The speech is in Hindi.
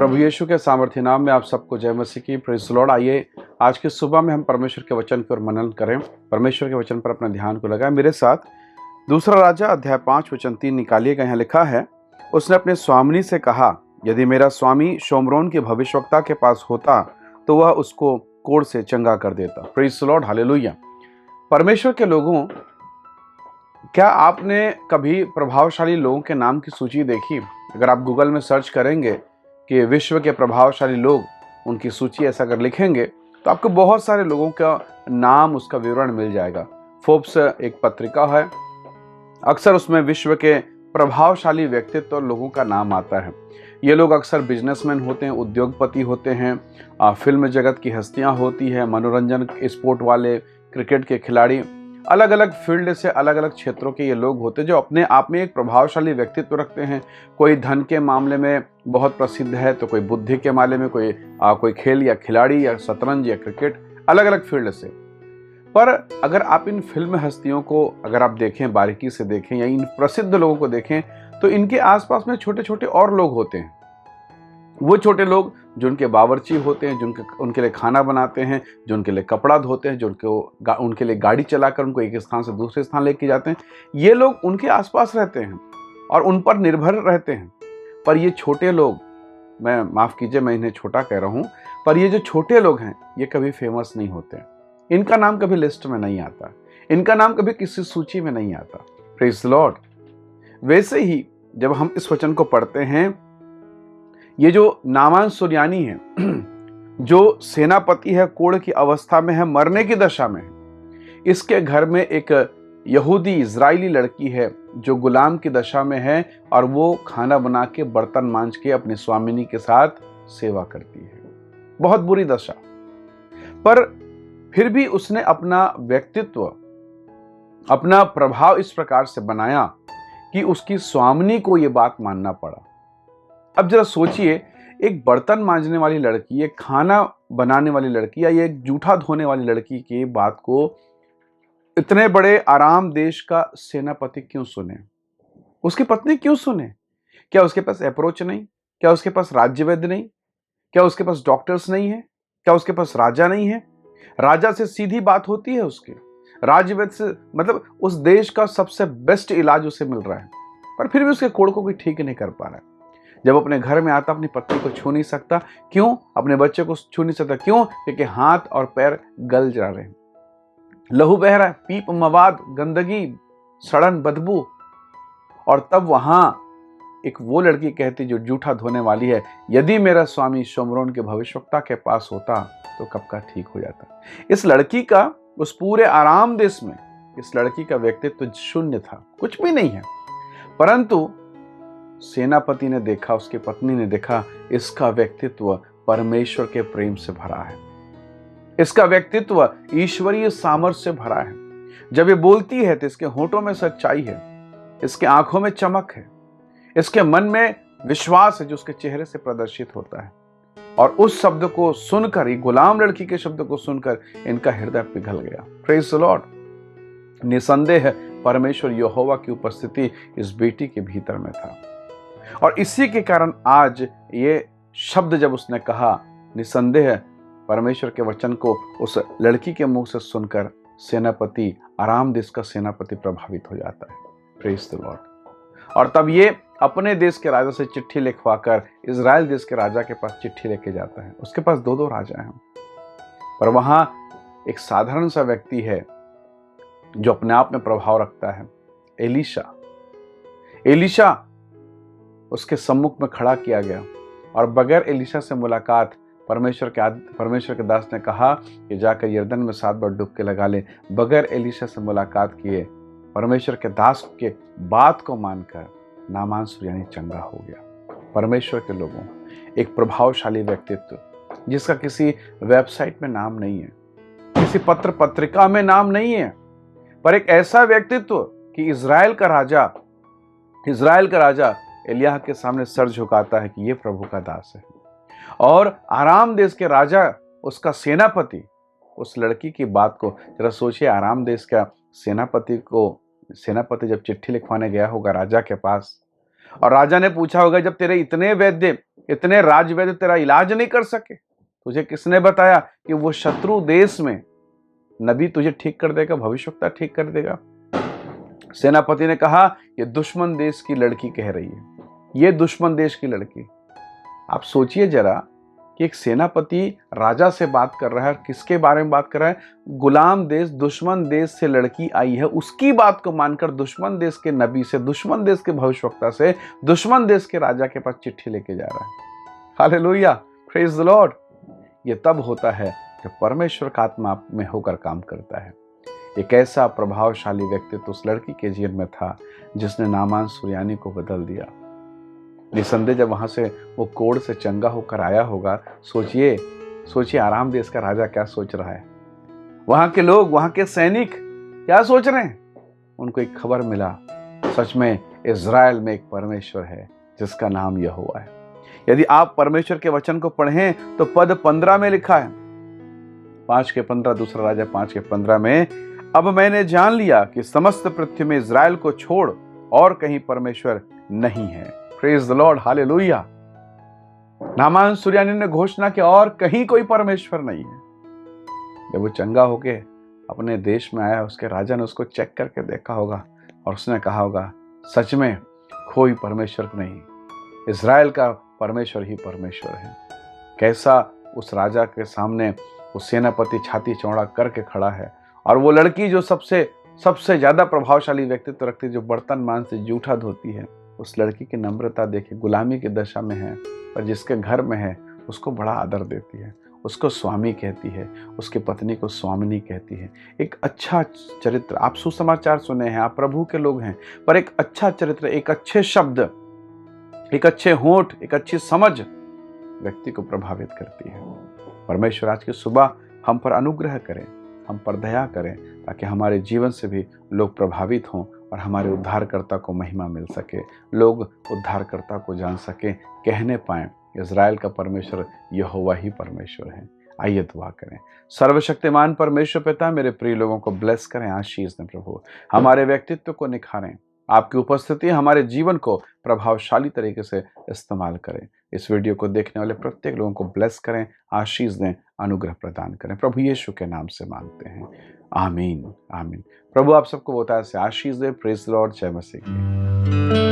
प्रभु यीशु के सामर्थ्य नाम में आप सबको जय मसीह की। Praise the Lord. आइए आज की सुबह में हम परमेश्वर के वचन की ओर मनन करें, परमेश्वर के वचन पर अपने ध्यान को लगाएं। मेरे साथ दूसरा राजा अध्याय 5 वचन 3 निकालिएगा। यहाँ लिखा है, उसने अपने स्वामिनी से कहा, यदि मेरा स्वामी शोम्रोन के भविष्यवक्ता के पास होता तो वह उसको कोढ़ से चंगा कर देता। Praise the lord, hallelujah. परमेश्वर के लोगों, क्या आपने कभी प्रभावशाली लोगों के नाम की सूची देखी? अगर आप गूगल में सर्च करेंगे कि विश्व के प्रभावशाली लोग, उनकी सूची ऐसा अगर लिखेंगे तो आपको बहुत सारे लोगों का नाम, उसका विवरण मिल जाएगा। फोर्ब्स एक पत्रिका है, अक्सर उसमें विश्व के प्रभावशाली व्यक्तित्व लोगों का नाम आता है। ये लोग अक्सर बिजनेसमैन होते हैं, उद्योगपति होते हैं, फिल्म जगत की हस्तियां होती हैं, मनोरंजन स्पोर्ट वाले, क्रिकेट के खिलाड़ी, अलग अलग फील्ड से अलग अलग क्षेत्रों के ये लोग होते हैं जो अपने आप में एक प्रभावशाली व्यक्तित्व रखते हैं। कोई धन के मामले में बहुत प्रसिद्ध है, तो कोई बुद्धि के मामले में, कोई खेल या खिलाड़ी या शतरंज या क्रिकेट, अलग अलग फील्ड से। पर अगर आप इन फिल्म हस्तियों को अगर आप देखें, बारीकी से देखें, या इन प्रसिद्ध लोगों को देखें, तो इनके आसपास में छोटे छोटे और लोग होते हैं। वो छोटे लोग जो उनके बावर्ची होते हैं, जो उनके लिए खाना बनाते हैं, जो उनके लिए कपड़ा धोते हैं, जो उनके लिए गाड़ी चलाकर उनको एक स्थान से दूसरे स्थान लेके जाते हैं, ये लोग उनके आसपास रहते हैं और उन पर निर्भर रहते हैं। पर ये छोटे लोग, मैं माफ़ कीजिए मैं इन्हें छोटा कह रहा हूँ, पर ये जो छोटे लोग हैं ये कभी फेमस नहीं होते। इनका नाम कभी लिस्ट में नहीं आता, इनका नाम कभी किसी सूची में नहीं आता। Praise the Lord. वैसे ही जब हम इस वचन को पढ़ते हैं, ये जो नामान सुरयानी है, जो सेनापति है, कोढ़ की अवस्था में है, मरने की दशा में है, इसके घर में एक यहूदी इजरायली लड़की है जो गुलाम की दशा में है, और वो खाना बना के, बर्तन मांज के अपनी स्वामिनी के साथ सेवा करती है। बहुत बुरी दशा, पर फिर भी उसने अपना व्यक्तित्व, अपना प्रभाव इस प्रकार से बनाया कि उसकी स्वामिनी को ये बात मानना पड़ा। अब जरा सोचिए, एक बर्तन मांजने वाली लड़की, एक खाना बनाने वाली लड़की, या ये एक जूठा धोने वाली लड़की की बात को इतने बड़े आराम देश का सेनापति क्यों सुने? उसकी पत्नी क्यों सुने? क्या उसके पास अप्रोच नहीं? क्या उसके पास राज्य वैद्य नहीं? क्या उसके पास डॉक्टर्स नहीं है? क्या उसके पास राजा नहीं है? राजा से सीधी बात होती है उसकी, राज्य वैद्य से, मतलब उस देश का सबसे बेस्ट इलाज उसे मिल रहा है, पर फिर भी उसके कोढ़ को कोई ठीक नहीं कर पा रहा है। जब अपने घर में आता, अपनी पत्नी को छू नहीं सकता। क्यों? अपने बच्चे को छू नहीं सकता। क्यों? क्योंकि हाथ और पैर गल जा रहे हैं, लहू बह रहा है, पीप, मवाद, गंदगी, सड़न, बदबू। और तब वहां एक वो लड़की कहती जो जूठा धोने वाली है, यदि मेरा स्वामी शोम्रोन के भविष्यवक्ता के पास होता तो कब का ठीक हो जाता। इस लड़की का, उस पूरे आराम देश में इस लड़की का व्यक्तित्व शून्य था, कुछ भी नहीं है। परंतु सेनापति ने देखा, उसकी पत्नी ने देखा, इसका व्यक्तित्व परमेश्वर के प्रेम से भरा है, इसका व्यक्तित्व ईश्वरीय सामर्थ्य से भरा है। जब ये बोलती है तो इसके होठों में सच्चाई है, इसके आंखों में चमक है, इसके मन में विश्वास है जो उसके चेहरे से प्रदर्शित होता है। और उस शब्द को सुनकर, ये गुलाम लड़की के शब्द को सुनकर इनका हृदय पिघल गया। Praise the Lord. निसंदेह परमेश्वर यहोवा की उपस्थिति इस बेटी के भीतर में था, और इसी के कारण आज ये शब्द जब उसने कहा, निसंदेह परमेश्वर के वचन को उस लड़की के मुंह से सुनकर सेनापति, आराम देश का सेनापति प्रभावित हो जाता है। Praise the Lord. और तब ये अपने देश के राजा से चिट्ठी लिखवाकर इजराइल देश के राजा के पास चिट्ठी लेके जाता है। उसके पास दो राजा हैं, पर वहां एक साधारण सा व्यक्ति है जो अपने आप में प्रभाव रखता है, एलीशा। एलीशा उसके सम्मुख में खड़ा किया गया, और बगैर एलीशा से मुलाकात परमेश्वर के दास ने कहा कि जाकर यरदन में 7 बार डुबकी लगा ले। बगैर एलीशा से मुलाकात किए परमेश्वर के दास के बात को मानकर नामान सुरयानी चंगा हो गया। परमेश्वर के लोगों, एक प्रभावशाली व्यक्तित्व जिसका किसी वेबसाइट में नाम नहीं है, किसी पत्र पत्रिका में नाम नहीं है, पर एक ऐसा व्यक्तित्व कि इजराइल का राजा एलिय्याह के सामने सर झुकाता है कि ये प्रभु का दास है। और आराम देश के राजा, उसका सेनापति, उस लड़की की बात को जरा सोचिए। आराम देश का सेनापति जब चिट्ठी लिखवाने गया होगा राजा के पास, और राजा ने पूछा होगा, जब तेरे इतने वैद्य इतने राजवैद्य तेरा इलाज नहीं कर सके? तुझे किसने बताया कि वो शत्रु देश में नबी तुझे ठीक कर देगा, भविष्यवक्ता ठीक कर देगा? सेनापति ने कहा, ये दुश्मन देश की लड़की कह रही है, ये दुश्मन देश की लड़की। आप सोचिए जरा कि एक सेनापति राजा से बात कर रहा है, किसके बारे में बात कर रहा है? गुलाम देश, दुश्मन देश से लड़की आई है, उसकी बात को मानकर दुश्मन देश के नबी से, दुश्मन देश के भविष्यवक्ता से, दुश्मन देश के राजा के पास चिट्ठी लेके जा रहा है। Hallelujah, praise the Lord. ये तब होता है जब परमेश्वर का आत्मा आप में होकर काम करता है। एक ऐसा प्रभावशाली व्यक्तित्व उस लड़की के जीवन में था जिसने नामान सुरयानी को बदल दिया। निसंदेह जब वहां से वो कोढ़ से चंगा होकर आया होगा, सोचिए आराम देश का राजा क्या सोच रहा है, वहां के लोग, वहां के सैनिक क्या सोच रहे हैं। उनको एक खबर मिला, सच में इज़राइल में एक परमेश्वर है जिसका नाम यहोवा है। यदि आप परमेश्वर के वचन को पढ़ें तो पद 15 में लिखा है, 5:15, दूसरा राजा 5:15 में, अब मैंने जान लिया कि समस्त पृथ्वी में इज़राइल को छोड़ और कहीं परमेश्वर नहीं है। Praise the lord, hallelujah. Naaman सुरयानी ने घोषणा की और कहीं कोई परमेश्वर नहीं है। जब वो चंगा होके अपने देश में आया, उसके राजा ने उसको चेक करके देखा होगा और उसने कहा होगा, सच में कोई परमेश्वर नहीं, इज़राइल का परमेश्वर ही परमेश्वर है। कैसा उस राजा के सामने वो सेनापति छाती चौड़ा करके खड़ा है, और वो लड़की जो सबसे ज्यादा प्रभावशाली व्यक्तित्व रखती है, जो बर्तन मान से जूठा धोती है, उस लड़की की नम्रता देखिए, गुलामी की दशा में है पर जिसके घर में है उसको बड़ा आदर देती है, उसको स्वामी कहती है, उसकी पत्नी को स्वामिनी कहती है। एक अच्छा चरित्र, आप सुसमाचार सुने हैं, आप प्रभु के लोग हैं, पर एक अच्छा चरित्र, एक अच्छे शब्द, एक अच्छे होंठ, एक अच्छी समझ व्यक्ति को प्रभावित करती है। परमेश्वर आज की सुबह हम पर अनुग्रह करें, हम पर दया करें, ताकि हमारे जीवन से भी लोग प्रभावित हों और हमारे उद्धारकर्ता को महिमा मिल सके, लोग उद्धारकर्ता को जान सकें, कहने पाएं इज़राइल का परमेश्वर यहोवा ही परमेश्वर है। आइए दुआ करें। सर्वशक्तिमान परमेश्वर पिता, मेरे प्रिय लोगों को ब्लेस करें, आशीष दें प्रभु, हमारे व्यक्तित्व को निखारें, आपकी उपस्थिति हमारे जीवन को प्रभावशाली तरीके से इस्तेमाल करें। इस वीडियो को देखने वाले प्रत्येक लोगों को ब्लेस करें, आशीष दें, अनुग्रह प्रदान करें। प्रभु यीशु के नाम से मांगते हैं, आमीन आमीन। प्रभु आप सबको बहुत से आशीष दे। प्रेज द लॉर्ड, जय मसीह।